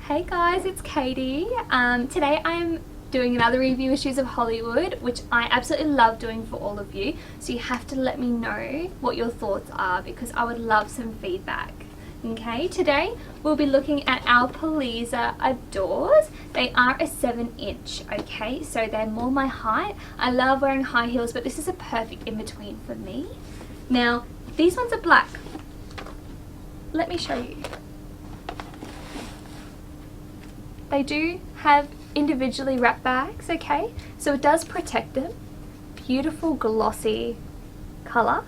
Hey guys, it's Katie. Today I'm doing another review of Shoes of Hollywood, which I absolutely love doing for all of you. So you have to let me know what your thoughts are because I would love some feedback. Okay, today we'll be looking at our Palisa Adores. They are a 7-inch, okay, so they're more my height. I love wearing high heels, but this is a perfect in-between for me. Now, these ones are black. Let me show you. They do have individually wrapped bags, okay, so it does protect them. Beautiful glossy colour.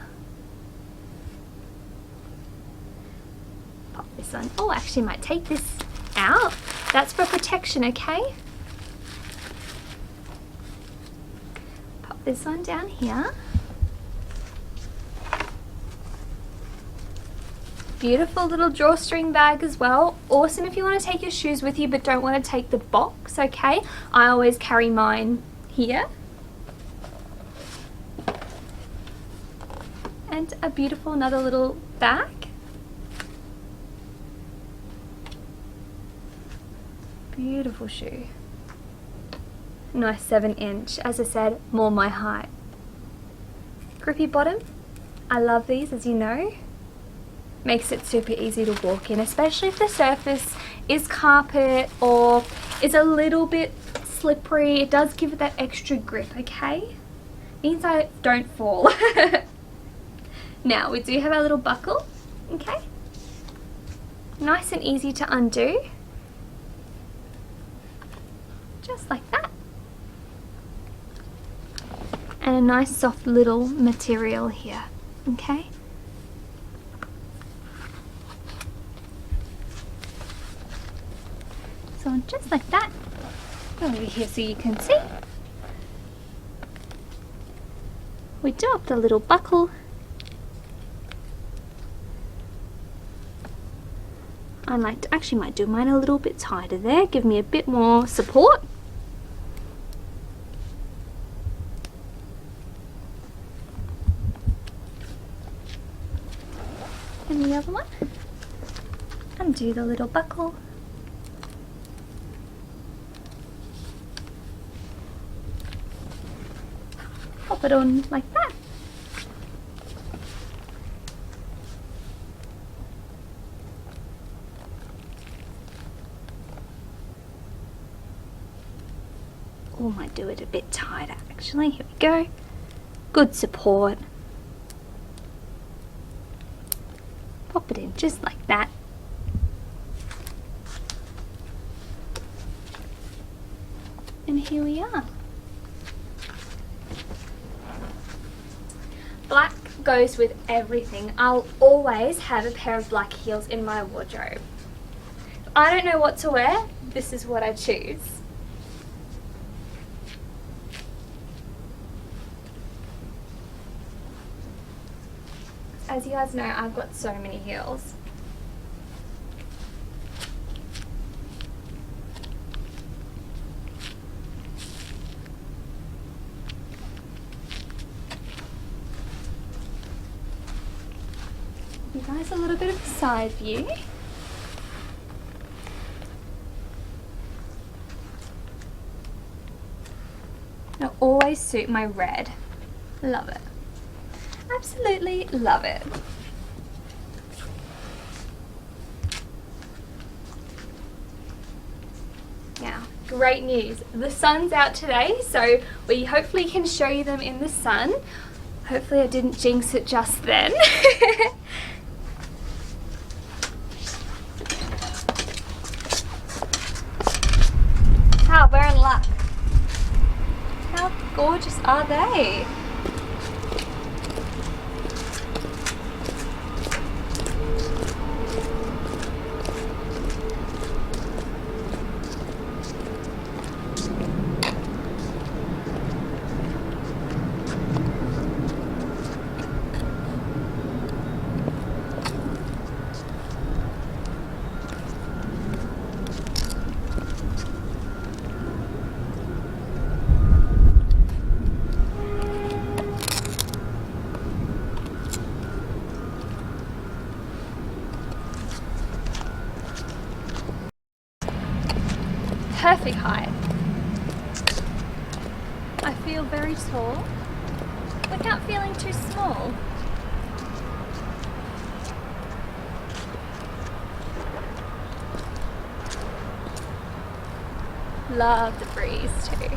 Pop this on. Oh, actually might take this out. That's for protection, okay? Pop this one down here. Beautiful little drawstring bag as well. Awesome if you want to take your shoes with you but don't want to take the box, okay? I always carry mine here. And a beautiful another little bag. Beautiful shoe. Nice 7-inch. As I said, more my height. Grippy bottom. I love these, as you know. Makes it super easy to walk in, especially if the surface is carpet or is a little bit slippery. It does give it that extra grip, okay? Means I don't fall. Now, we do have our little buckle, okay? Nice and easy to undo. Just like that. And a nice soft little material here, okay? So just like that. Go over here so you can see. We do have the little buckle. I like to, actually might do mine a little bit tighter there, give me a bit more support. And the other one. Undo the little buckle. Pop it on like that. Or might do it a bit tighter actually. Here we go. Good support. Pop it in just like that. And here we are. Black goes with everything. I'll always have a pair of black heels in my wardrobe. If I don't know what to wear, this is what I choose. As you guys know, I've got so many heels. You guys a little bit of a side view. It'll always suit my red. Love it. Absolutely love it. Now, great news. The sun's out today, so we hopefully can show you them in the sun. Hopefully I didn't jinx it just then. We're in luck. How gorgeous are they? perfect height. I feel very tall without feeling too small. Love the breeze too.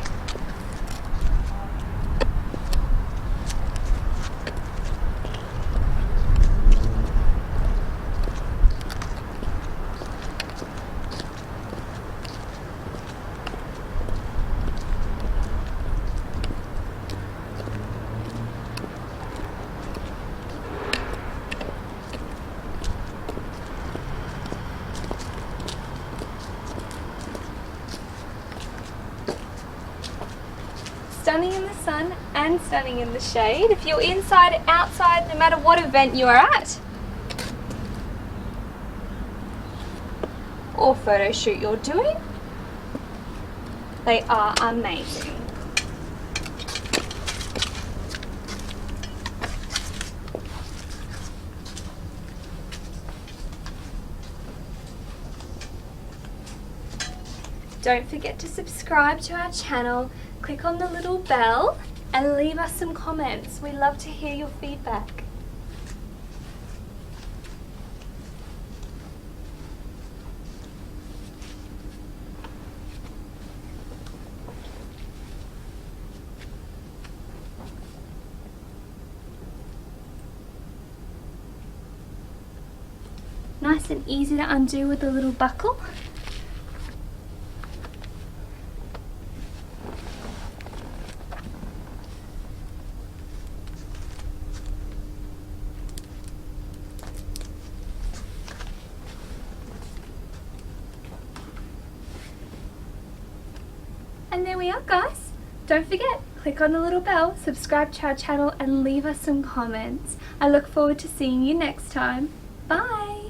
Stunning in the sun and stunning in the shade. If you're inside, outside, no matter what event you are at, or photo shoot you're doing, they are amazing. Don't forget to subscribe to our channel, click on the little bell and leave us some comments. We love to hear your feedback. Nice and easy to undo with a little buckle. And there we are, guys. Don't forget, click on the little bell, subscribe to our channel and leave us some comments. I look forward to seeing you next time. Bye!